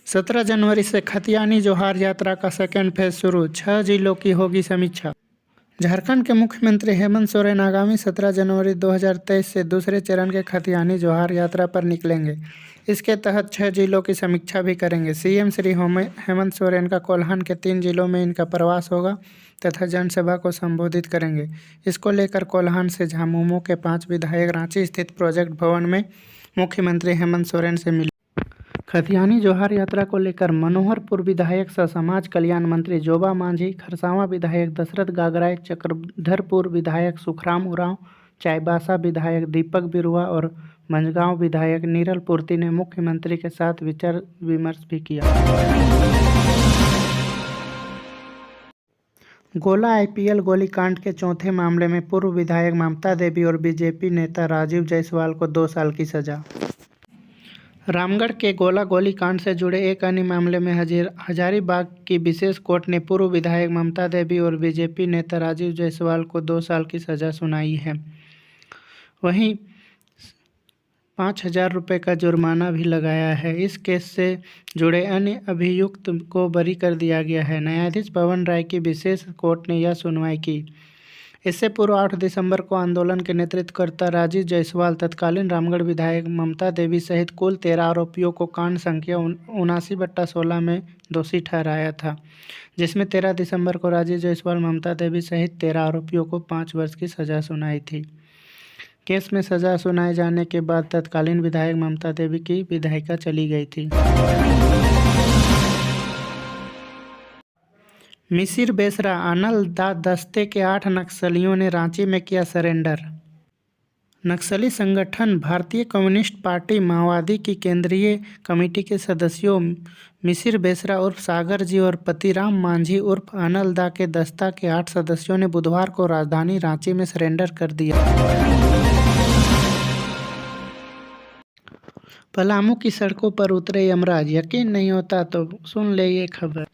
17 जनवरी से खतियानी जोहार यात्रा का सेकेंड फेज शुरू, 6 जिलों की होगी समीक्षा। झारखंड के मुख्यमंत्री हेमंत सोरेन आगामी 17 जनवरी 2023 से दूसरे चरण के खतियानी जोहार यात्रा पर निकलेंगे। इसके तहत 6 जिलों की समीक्षा भी करेंगे। सीएम श्री हेमंत सोरेन का कोल्हान के 3 जिलों में इनका प्रवास होगा तथा जनसभा को संबोधित करेंगे। इसको लेकर कोल्हान से झामुमो के 5 विधायक रांची स्थित प्रोजेक्ट भवन में मुख्यमंत्री हेमंत सोरेन से मिले। खतियानी जोहार यात्रा को लेकर मनोहरपुर विधायक सह समाज कल्याण मंत्री जोबा मांझी, खरसावां विधायक दशरथ गागराय, चक्रधरपुर विधायक सुखराम उरांव, चाईबासा विधायक दीपक बिरुआ और मंझगांव विधायक नीरल पूर्ति ने मुख्यमंत्री के साथ विचार विमर्श भी किया। गोला आईपीएल गोलीकांड के चौथे मामले में पूर्व विधायक ममता देवी और बीजेपी नेता राजीव जायसवाल को 2 साल की सजा। रामगढ़ के गोला गोलीकांड से जुड़े एक अन्य मामले में हजारीबाग की विशेष कोर्ट ने पूर्व विधायक ममता देवी और बीजेपी नेता राजीव जायसवाल को 2 साल की सजा सुनाई है। वहीं 5,000 रुपये का जुर्माना भी लगाया है। इस केस से जुड़े अन्य अभियुक्त को बरी कर दिया गया है। न्यायाधीश पवन राय की विशेष कोर्ट ने यह सुनवाई की। इससे पूर्व 8 दिसंबर को आंदोलन के नेतृत्वकर्ता राजीव जायसवाल तत्कालीन रामगढ़ विधायक ममता देवी सहित कुल 13 आरोपियों को कांड संख्या 79/16 में दोषी ठहराया था, जिसमें 13 दिसंबर को राजीव जायसवाल, ममता देवी सहित 13 आरोपियों को 5 वर्ष की सजा सुनाई थी। केस में सजा सुनाए जाने के बाद तत्कालीन विधायक ममता देवी की विधायिका चली गई थी। मिसिर बेसरा अनल दस्ते के 8 नक्सलियों ने रांची में किया सरेंडर। नक्सली संगठन भारतीय कम्युनिस्ट पार्टी माओवादी की केंद्रीय कमेटी के सदस्यों मिसिर बेसरा उर्फ सागर जी और पतिराम मांझी उर्फ अनल दा के दस्ता के 8 सदस्यों ने बुधवार को राजधानी रांची में सरेंडर कर दिया। पलामू की सड़कों पर उतरे यमराज, यकीन नहीं होता तो सुन ले ये खबर।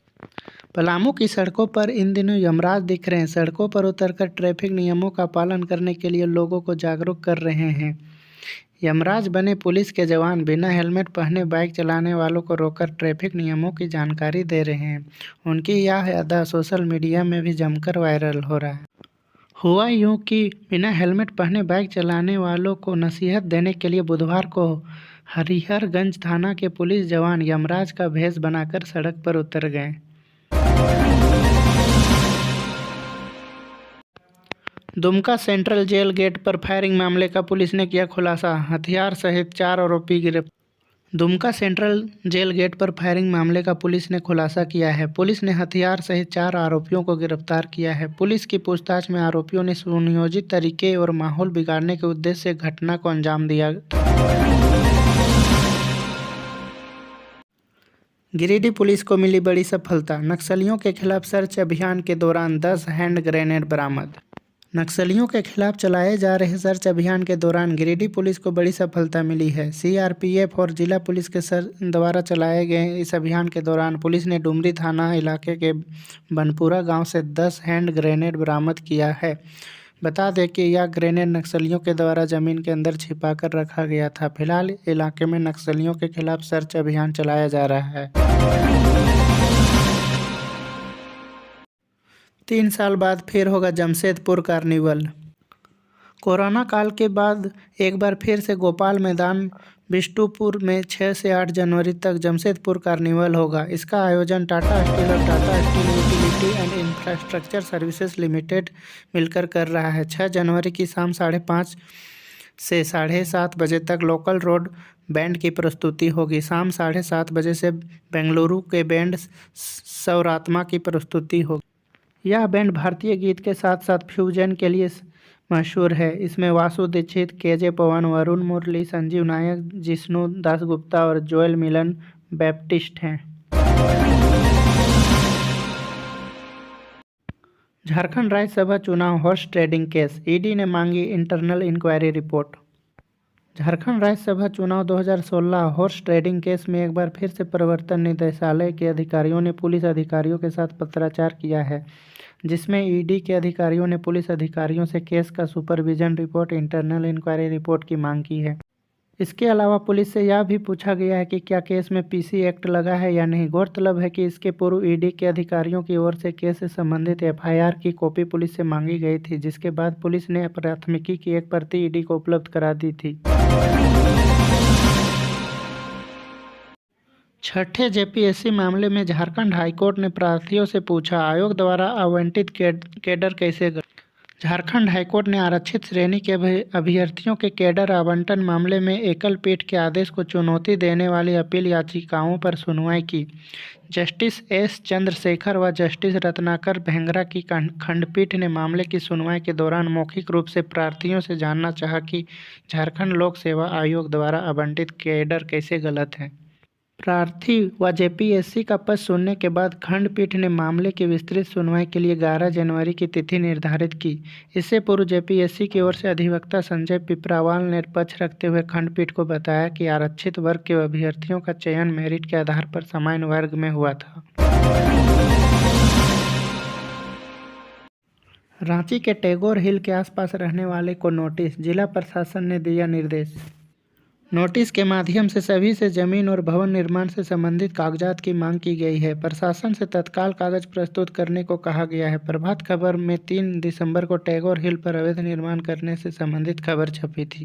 पलामू की सड़कों पर इन दिनों यमराज दिख रहे हैं। सड़कों पर उतरकर ट्रैफिक नियमों का पालन करने के लिए लोगों को जागरूक कर रहे हैं। यमराज बने पुलिस के जवान बिना हेलमेट पहने बाइक चलाने वालों को रोककर ट्रैफिक नियमों की जानकारी दे रहे हैं। उनकी यह अदा सोशल मीडिया में भी जमकर वायरल हो रहा है। हुआ यूं कि बिना हेलमेट पहने बाइक चलाने वालों को नसीहत देने के लिए बुधवार को हरिहरगंज थाना के पुलिस जवान यमराज का भेष बनाकर सड़क पर उतर गए। दुमका सेंट्रल जेल गेट पर फायरिंग मामले का पुलिस ने किया खुलासा, हथियार सहित 4 आरोपी गिरफ्तार। दुमका सेंट्रल जेल गेट पर फायरिंग मामले का पुलिस ने खुलासा किया है। पुलिस ने हथियार सहित 4 आरोपियों को गिरफ्तार किया है। पुलिस की पूछताछ में आरोपियों ने सुनियोजित तरीके और माहौल बिगाड़ने के उद्देश्य से घटना को अंजाम दिया। गिरिडीह पुलिस को मिली बड़ी सफलता, नक्सलियों के खिलाफ सर्च अभियान के दौरान 10 हैंड ग्रेनेड बरामद। नक्सलियों के खिलाफ चलाए जा रहे सर्च अभियान के दौरान गिरिडीह पुलिस को बड़ी सफलता मिली है। सीआरपीएफ और जिला पुलिस के द्वारा चलाए गए इस अभियान के दौरान पुलिस ने डुमरी थाना इलाके के बनपुरा गांव से 10 हैंड ग्रेनेड बरामद किया है। बता दें कि यह ग्रेनेड नक्सलियों के द्वारा जमीन के अंदर छिपाकर रखा गया था। फिलहाल इलाके में नक्सलियों के खिलाफ सर्च अभियान चलाया जा रहा है। 3 साल बाद फिर होगा जमशेदपुर कार्निवल। कोरोना काल के बाद एक बार फिर से गोपाल मैदान बिष्टुपुर में 6 से 8 जनवरी तक जमशेदपुर कार्निवल होगा। इसका आयोजन टाटा स्टील और Tata steel utility and infrastructure services limited मिलकर कर रहा है। 6 जनवरी की शाम 5:30 से 7:30 बजे तक लोकल रोड बैंड की प्रस्तुति होगी। शाम 7:30 बजे से बेंगलुरु के बैंड सौरात्मा की प्रस्तुति होगी। यह बैंड भारतीय गीत के साथ साथ फ्यूजन के लिए मशहूर है। इसमें वासु दीक्षित, केजे पवन, वरुण मुरली, संजीव नायक, जिष्णु दासगुप्ता और जोएल मिलन बैप्टिस्ट हैं। झारखंड राज्यसभा चुनाव हॉर्स ट्रेडिंग केस, ईडी ने मांगी internal inquiry report. Jharkhand Rajya Sabha चुनाव 2016 हॉर्स ट्रेडिंग केस में एक बार फिर से प्रवर्तन निदेशालय के अधिकारियों ने पुलिस अधिकारियों के साथ पत्राचार किया है, जिसमें ईडी के अधिकारियों ने पुलिस अधिकारियों से केस का supervision report, internal inquiry report की मांग की है। इसके अलावा पुलिस से यह भी पूछा गया है कि क्या केस में पीसी एक्ट लगा है या नहीं। गौरतलब है कि इसके पूर्व ईडी के अधिकारियों की ओर से केस से संबंधित एफआईआर की कॉपी पुलिस से मांगी गई थी, जिसके बाद पुलिस ने प्राथमिकी की एक प्रति ईडी को उपलब्ध करा दी थी। छठे जेपीएससी मामले में झारखंड हाईकोर्ट ने प्रार्थियों से पूछा, आयोग द्वारा आवंटित कैडर कैसे झारखंड हाईकोर्ट ने आरक्षित श्रेणी के अभ्यर्थियों के कैडर आवंटन मामले में एकल पीठ के आदेश को चुनौती देने वाली अपील याचिकाओं पर सुनवाई की। जस्टिस एस चंद्रशेखर व जस्टिस रत्नाकर भेंगरा की खंडपीठ ने मामले की सुनवाई के दौरान मौखिक रूप से प्रार्थियों से जानना चाहा कि झारखंड लोक सेवा आयोग द्वारा आवंटित कैडर कैसे गलत है। प्रार्थी व जेपीएससी का पक्ष सुनने के बाद खंडपीठ ने मामले की विस्तृत सुनवाई के लिए 11 जनवरी की तिथि निर्धारित की। इससे पूर्व जेपीएससी की ओर से अधिवक्ता संजय पिपरावाल ने पक्ष रखते हुए खंडपीठ को बताया कि आरक्षित वर्ग के अभ्यर्थियों का चयन मेरिट के आधार पर सामान्य वर्ग में हुआ था। रांची के टैगोर हिल के आसपास रहने वाले को नोटिस, जिला प्रशासन ने दिया निर्देश। नोटिस के माध्यम से सभी से जमीन और भवन निर्माण से संबंधित कागजात की मांग की गई है। प्रशासन से तत्काल कागज प्रस्तुत करने को कहा गया है। प्रभात खबर में 3 दिसंबर को टैगोर हिल पर अवैध निर्माण करने से संबंधित खबर छपी थी।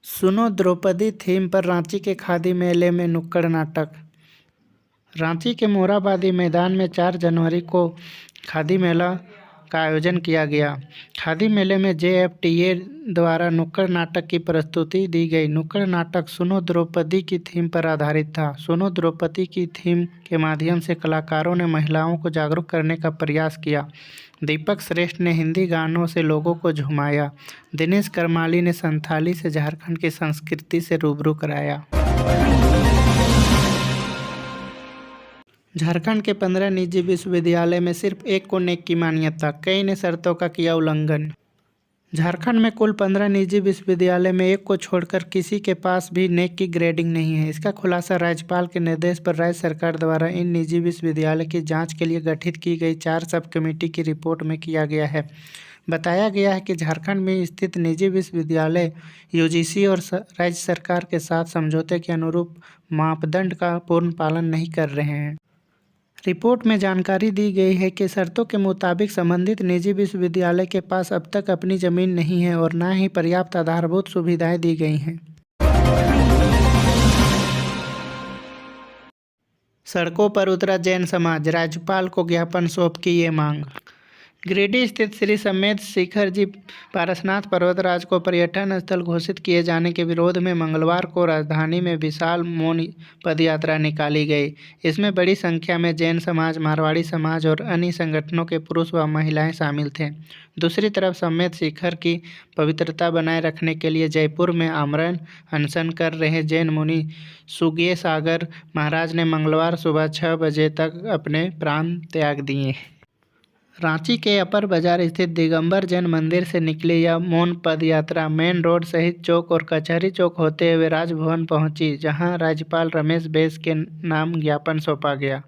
सुनो द्रौपदी थीम पर रांची के खादी मेले में नुक्कड़ नाटक। रांची के मोरहाबादी मैदान में 4 जनवरी को खादी मेला का आयोजन किया गया। खादी मेले में जेएफटीए द्वारा नुक्कड़ नाटक की प्रस्तुति दी गई। नुक्कड़ नाटक सुनो द्रौपदी की थीम पर आधारित था। सुनो द्रौपदी की थीम के माध्यम से कलाकारों ने महिलाओं को जागरूक करने का प्रयास किया। दीपक श्रेष्ठ ने हिंदी गानों से लोगों को झुमाया। दिनेश करमाली ने संथाली से झारखंड की संस्कृति से रूबरू कराया। झारखंड के 15 निजी विश्वविद्यालय में सिर्फ एक को नेक की मान्यता, कई ने शर्तों का किया उल्लंघन। झारखंड में कुल 15 निजी विश्वविद्यालय में एक को छोड़कर किसी के पास भी नेक की ग्रेडिंग नहीं है। इसका खुलासा राज्यपाल के निर्देश पर राज्य सरकार द्वारा इन निजी विश्वविद्यालय की जांच के लिए गठित की गई 4 सब कमेटी की रिपोर्ट में किया गया है। बताया गया है कि झारखंड में स्थित निजी विश्वविद्यालय यूजीसी और राज्य सरकार के साथ समझौते के अनुरूप मापदंड का पूर्ण पालन नहीं कर रहे हैं। रिपोर्ट में जानकारी दी गई है कि शर्तों के मुताबिक संबंधित निजी विश्वविद्यालय के पास अब तक अपनी जमीन नहीं है और न ही पर्याप्त आधारभूत सुविधाएं दी गई हैं। सड़कों पर उतरा जैन समाज, राज्यपाल को ज्ञापन सौंप की ये मांग। गिरिडीह स्थित श्री समेत शिखर जी पारसनाथ पर्वतराज को पर्यटन स्थल घोषित किए जाने के विरोध में मंगलवार को राजधानी में विशाल मौन पदयात्रा निकाली गई। इसमें बड़ी संख्या में जैन समाज, मारवाड़ी समाज और अन्य संगठनों के पुरुष व महिलाएं शामिल थे। दूसरी तरफ समेत शिखर की पवित्रता बनाए रखने के लिए जयपुर में आमरण अनशन कर रहे जैन मुनि सुगेय सागर महाराज ने मंगलवार सुबह 6 बजे तक अपने प्राण त्याग दिए। रांची के अपर बाजार स्थित दिगंबर जैन मंदिर से निकली यह मौन पदयात्रा मेन रोड शहीद चौक और कचहरी चौक होते हुए राजभवन पहुंची, जहां राज्यपाल रमेश बैस के नाम ज्ञापन सौंपा गया।